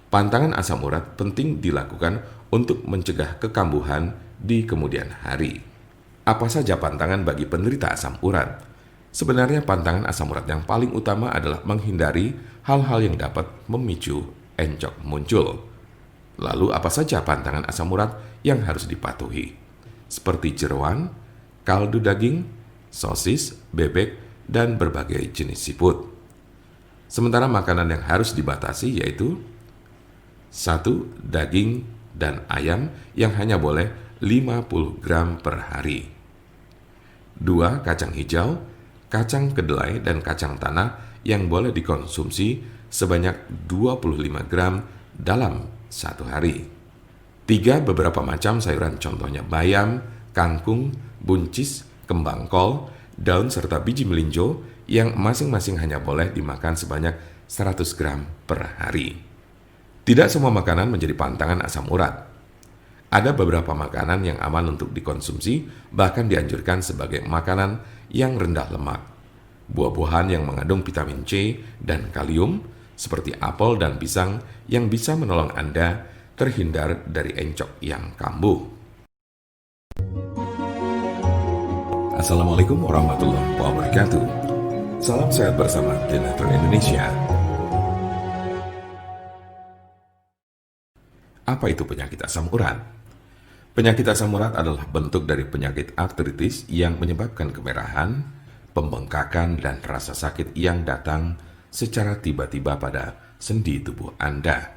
Pantangan asam urat penting dilakukan untuk mencegah kekambuhan di kemudian hari. Apa saja pantangan bagi penderita asam urat? Sebenarnya pantangan asam urat yang paling utama adalah menghindari hal-hal yang dapat memicu encok muncul. Lalu apa saja pantangan asam urat yang harus dipatuhi? Seperti jeroan, kaldu daging, sosis, bebek, dan berbagai jenis siput. Sementara makanan yang harus dibatasi yaitu 1. Daging dan ayam yang hanya boleh 50 gram per hari. 2. Kacang hijau, kacang kedelai, dan kacang tanah yang boleh dikonsumsi sebanyak 25 gram dalam satu hari. 3. Beberapa macam sayuran contohnya bayam, kangkung, buncis, kembang kol, daun serta biji melinjo yang masing-masing hanya boleh dimakan sebanyak 100 gram per hari. Tidak semua makanan menjadi pantangan asam urat. Ada beberapa makanan yang aman untuk dikonsumsi, bahkan dianjurkan sebagai makanan yang rendah lemak. Buah-buahan yang mengandung vitamin C dan kalium, seperti apel dan pisang, yang bisa menolong Anda terhindar dari encok yang kambuh. Assalamualaikum warahmatullahi wabarakatuh. Salam sehat bersama The Network Indonesia. Apa itu penyakit asam urat? Penyakit asam urat adalah bentuk dari penyakit artritis yang menyebabkan kemerahan, pembengkakan, dan rasa sakit yang datang secara tiba-tiba pada sendi tubuh Anda.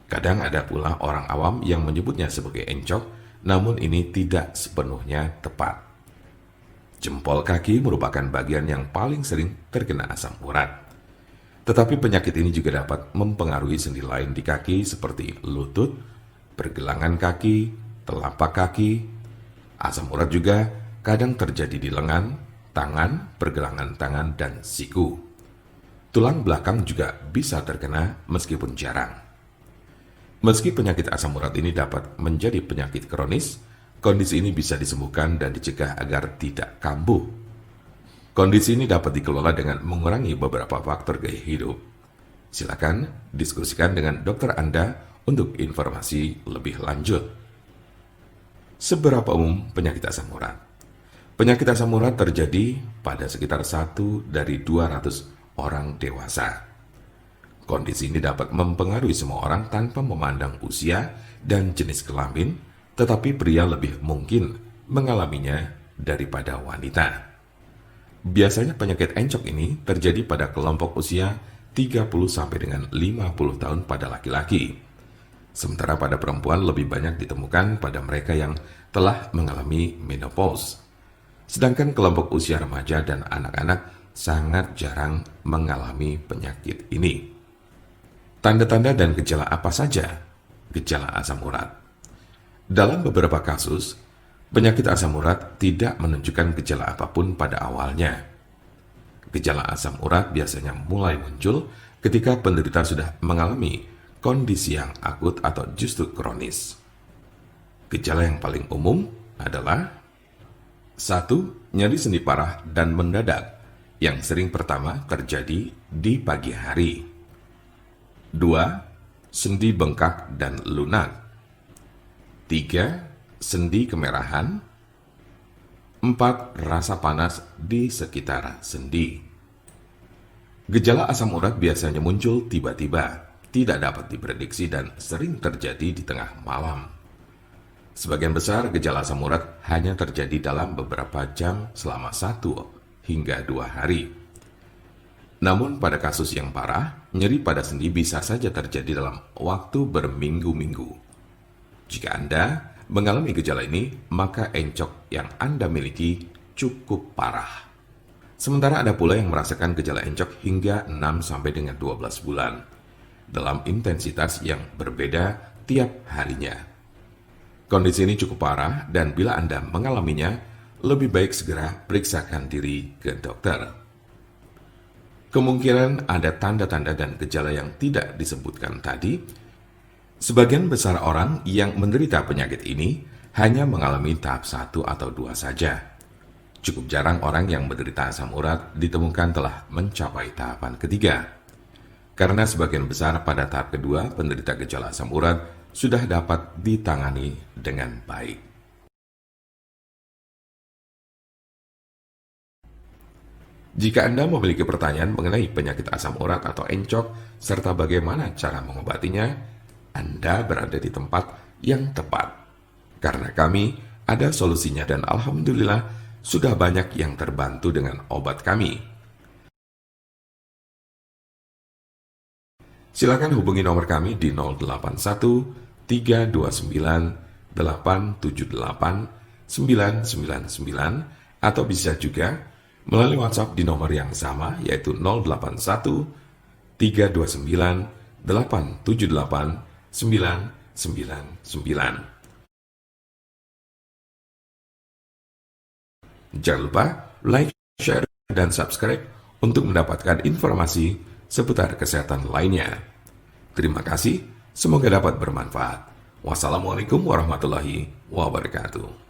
Kadang ada pula orang awam yang menyebutnya sebagai encok, namun ini tidak sepenuhnya tepat. Jempol kaki merupakan bagian yang paling sering terkena asam urat. Tetapi penyakit ini juga dapat mempengaruhi sendi lain di kaki seperti lutut, pergelangan kaki, telapak kaki. Asam urat juga kadang terjadi di lengan, tangan, pergelangan tangan, dan siku. Tulang belakang juga bisa terkena meskipun jarang. Meski penyakit asam urat ini dapat menjadi penyakit kronis, kondisi ini bisa disembuhkan dan dicegah agar tidak kambuh. Kondisi ini dapat dikelola dengan mengurangi beberapa faktor gaya hidup. Silakan diskusikan dengan dokter Anda untuk informasi lebih lanjut. Seberapa umum penyakit asam urat? Penyakit asam urat terjadi pada sekitar 1 dari 200 orang dewasa. Kondisi ini dapat mempengaruhi semua orang tanpa memandang usia dan jenis kelamin, tetapi pria lebih mungkin mengalaminya daripada wanita. Biasanya penyakit encok ini terjadi pada kelompok usia 30 sampai dengan 50 tahun pada laki-laki. Sementara pada perempuan lebih banyak ditemukan pada mereka yang telah mengalami menopause. Sedangkan kelompok usia remaja dan anak-anak sangat jarang mengalami penyakit ini. Tanda-tanda dan gejala apa saja gejala asam urat? Dalam beberapa kasus, penyakit asam urat tidak menunjukkan gejala apapun pada awalnya. Gejala asam urat biasanya mulai muncul ketika penderita sudah mengalami kondisi yang akut atau justru kronis. Gejala yang paling umum adalah 1. Nyeri sendi parah dan mendadak yang sering pertama terjadi di pagi hari. 2. Sendi bengkak dan lunak. 3. Sendi kemerahan. 4. Rasa panas di sekitar sendi. Gejala asam urat biasanya muncul tiba-tiba, tidak dapat diprediksi dan sering terjadi di tengah malam. Sebagian besar gejala asam urat hanya terjadi dalam beberapa jam selama 1 hingga 2 hari. Namun pada kasus yang parah, nyeri pada sendi bisa saja terjadi dalam waktu berminggu-minggu. Jika Anda mengalami gejala ini, maka encok yang Anda miliki cukup parah. Sementara ada pula yang merasakan gejala encok hingga 6 sampai dengan 12 bulan, dalam intensitas yang berbeda tiap harinya. Kondisi ini cukup parah dan bila Anda mengalaminya, lebih baik segera periksakan diri ke dokter. Kemungkinan ada tanda-tanda dan gejala yang tidak disebutkan tadi. Sebagian besar orang yang menderita penyakit ini hanya mengalami tahap 1 atau 2 saja. Cukup jarang orang yang menderita asam urat ditemukan telah mencapai tahapan ketiga. karena sebagian besar pada tahap kedua penderita gejala asam urat sudah dapat ditangani dengan baik. Jika Anda memiliki pertanyaan mengenai penyakit asam urat atau encok, serta bagaimana cara mengobatinya, Anda berada di tempat yang tepat. Karena kami ada solusinya dan alhamdulillah sudah banyak yang terbantu dengan obat kami. Silakan hubungi nomor kami di 081 329 878 999 atau bisa juga melalui WhatsApp di nomor yang sama yaitu 081 329 878 999. Jangan lupa like, share, dan subscribe untuk mendapatkan informasi seputar kesehatan lainnya. Terima kasih, semoga dapat bermanfaat. Wassalamualaikum warahmatullahi wabarakatuh.